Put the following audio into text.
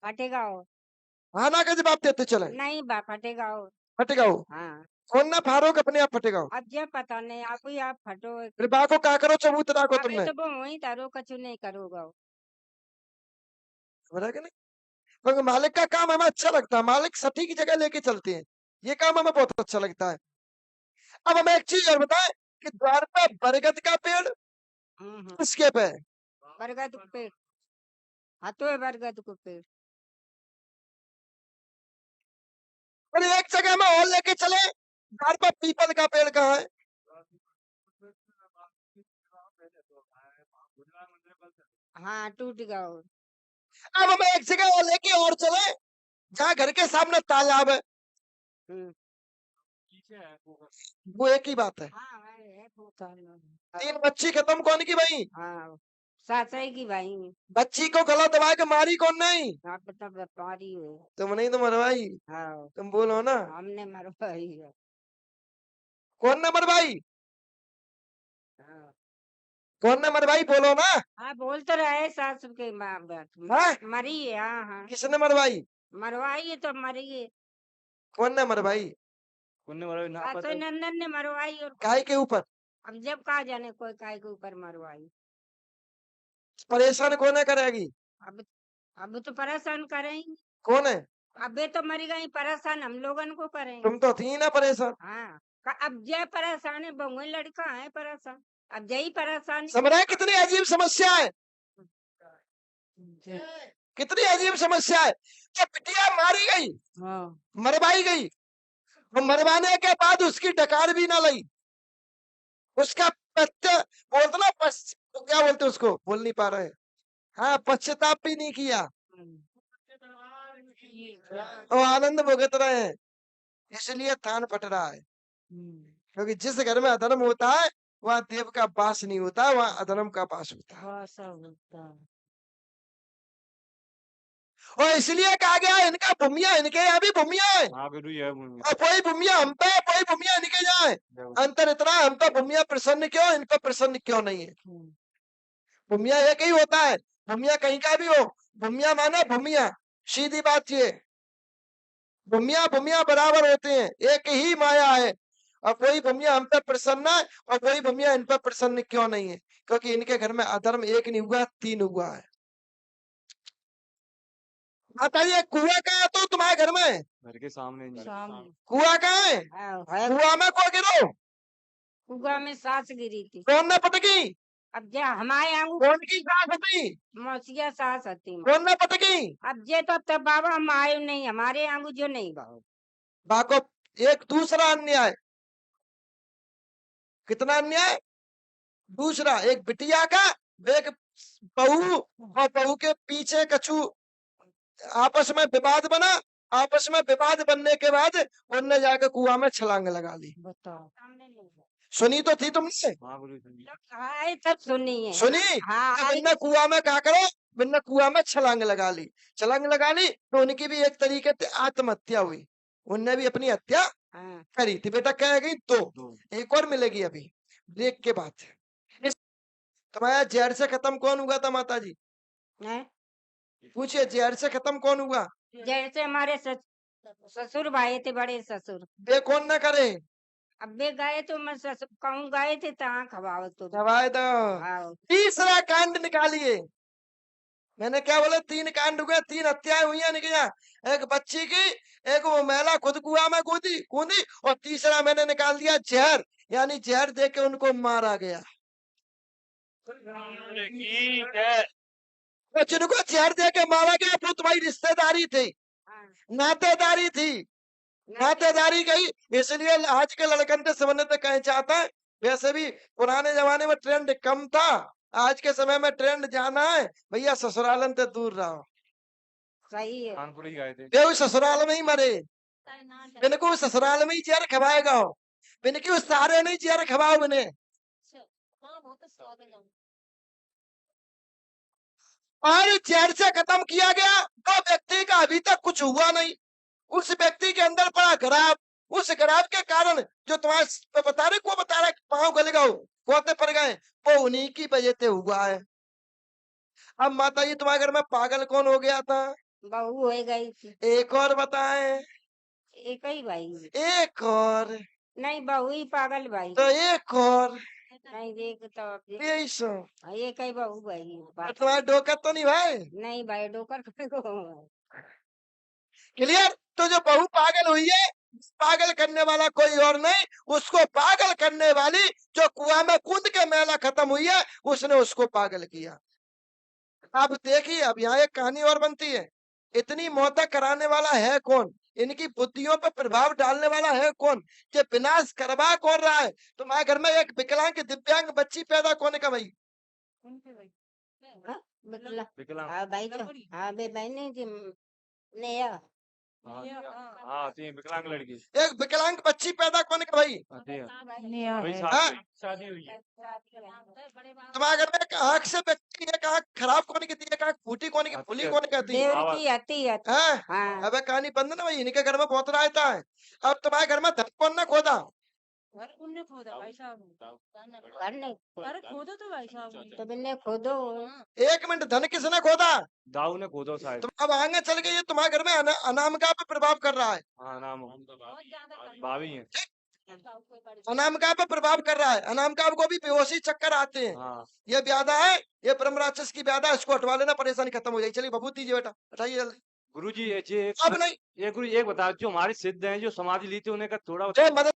फटेगा हो। हाँ ना का जवाब देते चले। नहीं बा फटेगा हो। फटेगा हो। हाँ। कौन ना फारो के अपने आप फटेगा हो। अब जे पता नहीं आप ही आप फटो। फिर बा को का करो चबूतरा को अबे तुमने। तो वो वही तारो कछु नहीं करोगा हो। समझा कि नहीं। क्योंकि मालिक का काम हमें अच्छा लगता है, मालिक सटीक जगह लेके चलते हैं, ये काम हमें बहुत अच्छा लगता है। अब हमें एक चीज और बताएं कि द्वार पे बरगद का पेड़ किसके पे है? बरगद के पेड़। हाथों है बरगद को पेड़। और एक जगह में और लेके चले, द्वार पर पीपल का पेड़ कहाँ है? हाँ टूट गया हो। अब हमें एक जगह और लेके और चले, जहाँ घर के सामने तालाब है। हम्म। वो एक ही बात है। हाँ है वो तालाब। तीन बच्ची खत्म कौन की भाई? हाँ सासई की भाई। बच्ची को गला दबा के मारी कौन नहीं? हाँ पता व्यापारी हो। तुम नहीं तो मरवाई। हाँ तुम बोलो ना। हमने मरवाई है। कौन ने मरवाई? हाँ। कौन ने मरवाई बोलो ना। हाँ बोल तो रहे सास के माँ हाँ? मरी है। हाँ हाँ किसने मरवाई? मरवाई है तो मरी है। कौन ने मरवाई? सासू नंदन ने मरवाई और काय के ऊपर? अब जब कहा जाने कोई काय के ऊपर मरवाई। परेशान कौन है करेगी? अब अब तो परेशान करेंगे। कौन है? अबे तो मर गई परेशान हम लोगन को करेंगे। तुम तो थी ना परेशान। हाँ अब जय परेशान है बहु लड़का है परेशान। अब जय परेशान समझ रहे कितनी अजीब समस्या है, कितनी अजीब समस्या है। जब बिटिया मारी गई, हाँ मरवाई गई, वो मरवाने के बाद उसकी डकार भी ना लई, उसका पत्ते बोलते ना तो क्या बोलते उसको, बोल नहीं पा रहे। हाँ पश्चाताप भी नहीं किया, वो आनंद भुगत रहे हैं, इसलिए थान फट रहा है। क्योंकि जिस घर में अधर्म होता है वहाँ देव का वास नहीं होता, वहाँ अधर्म का वास होता है। और इसलिए कहा गया इनका भूमिया, इनके यहाँ भी भूमिया है। और कोई भूमिया हम पे, कोई भूमिया इनके यहाँ है। अंतर इतना, हम पे भूमिया प्रसन्न क्यों, इन पे प्रसन्न क्यों नहीं है। भूमिया एक ही होता है, भूमिया कहीं का भी हो, भूमिया माने भूमिया, सीधी बात ये। भूमिया भूमिया बराबर होते हैं, एक ही माया है। और कोई भूमिया हम पे प्रसन्न है और कोई भूमिया इन पे प्रसन्न क्यों नहीं है, क्योंकि इनके घर में अधर्म एक नहीं हुआ, तीन हुआ है। बताइए कुआ कहाँ है तो तुम्हारे घर में? घर के सामने कुआ कहाँ है? कुआ में को गिरो? कुआ में सास गिरी थी। कौन ने पटकी? अब जे हमारे यहाँ कौन की सास थी? मौसिया सास हती। कौन ने पटकी? अब जे तो तब बाबा हम आए नहीं हमारे यहाँ जो नहीं बाबू। बाको एक दूसरा अन्याय, कितना अन्याय? दूसरा एक बिटिया का, एक बहू, और बहू के पीछे कछु आपस में विवाद बना, आपस में विवाद बनने के बाद उनने जाकर कुआं में छलांग लगा ली। बताओ सुनी तो थी तुमने? आए तब सुनी है। सुनी? हाँ बिन्ना कुआं में क्या करो, बिन्ना कुआं में छलांग लगा ली। छलांग लगा ली तो उनकी भी एक तरीके से आत्महत्या हुई, उनने भी अपनी हत्या करी थी। बेटा कह गई दो, एक और मिलेगी अभी ब्रेक के बाद। तुम्हारा जहर से खत्म कौन हुआ था माता जी? पूछिए जहर से खत्म कौन हुआ? जैसे हमारे ससुर भाई थे, बड़े ससुर। बे कौन ना करे? अब वे गए तो मैं कहूँ गए थे तहाँ खवाओ तो दवाए दो। तीसरा कांड निकालिए। मैंने क्या बोला, तीन कांड हुए, तीन हत्याएं हुई है निकलिया। एक बच्ची की, एक वो महिला खुद कुआं में कूदी कूदी, और तीसरा मैंने निकाल दिया जहर, यानी जहर दे के उनको मारा गया। तो जिनको जहर दे के मारा गया वो तुम्हारी रिश्तेदारी थी, नातेदारी थी, नातेदारी गई। इसलिए आज के लड़कन से समझने तो कहीं चाहता है, वैसे भी पुराने जमाने में ट्रेंड कम था, आज के समय में ट्रेंड जाना है भैया, ससुरालन से दूर रहो। सही है। कानपुर ही गए थे, वे ससुराल में ही मरे, इनको ससुराल में ही जहर खवाएगा हो, इनकी उस सारे नहीं जहर खवाओ इन्हें। और जहर से खत्म किया गया तो व्यक्ति का अभी तक कुछ हुआ नहीं, उस व्यक्ति के अंदर पड़ा खराब, उस खराब के कारण जो तुम्हारे बता रहे को बता रहा पाँव गले गए, कोते पड़ गए, वो उन्हीं की वजह से हुआ है। अब माता जी तुम्हारे घर में पागल कौन हो गया था? बहू हो गई थी। एक और बताएं। एक ही भाई। एक और। नहीं बहू ही पागल भाई। तो एक और। नहीं देख तो अब देख। यही सो। एक ही बहू भाई। तुम्हारा डोका तो नहीं भाई। नहीं भाई डोकर को। क्लियर। तो जो बहू पागल हुई है, पागल करने वाला कोई और नहीं, उसको पागल करने वाली जो कुआं में कूद के मेला खत्म हुई है, उसने उसको पागल किया। अब देखिए, अब यहाँ एक कहानी और बनती है। इतनी मौतें कराने वाला है कौन? इनकी बुद्धियों पर प्रभाव डालने वाला है कौन? ये विनाश करवा कौन रहा है? तुम्हारे घर में एक विकलांग दिव्यांग बच्ची पैदा कौन का भाई? विकलांग। हाँ भाई तो हाँ बे बहनी जी नेहा। विकलांग लड़की। एक विकलांग बच्ची पैदा कौन का भाई? शादी हुई है। तुम्हारे घर में एक आंख से व्यक्ति, एक आंख खराब कौन की थी, एक आंख फूटी कौन की, फुली कौन की थी? देवर की आती है। हाँ? हाँ। अबे कहानी बंद ना भाई, इनके घर में बहुत रहता है। अब तुम्हारे घर में धन कौन ने खोदा? घर उनने खोदा भाई साहब। घर नहीं अरे खोदो तो भाई साहब। तो बिन्ने खोदो। एक मिनट, धन किसने खोदा? दाऊ ने खोदो शायद। तुम अब आगे चल गए, ये तुम्हारे घर में अनामिका पे प्रभाव कर रहा है। हाँ नाम भाभी है। अनामिका पे प्रभाव कर रहा है। अनामिका को भी बेहोशी चक्कर आते हैं। हाँ। ये व्याधा है, ये ब्रह्म राक्षस की व्याधा है, इसको हटवा लेना, परेशानी खत्म हो जाएगी। चलिए बबूत दीजिए बेटा, हटाइए जल्दी। गुरुजी अब नहीं, ये गुरु एक बता, जो हमारे सिद्ध हैं जो समाधि ली थी उन्हें का थोड़ा जय मदद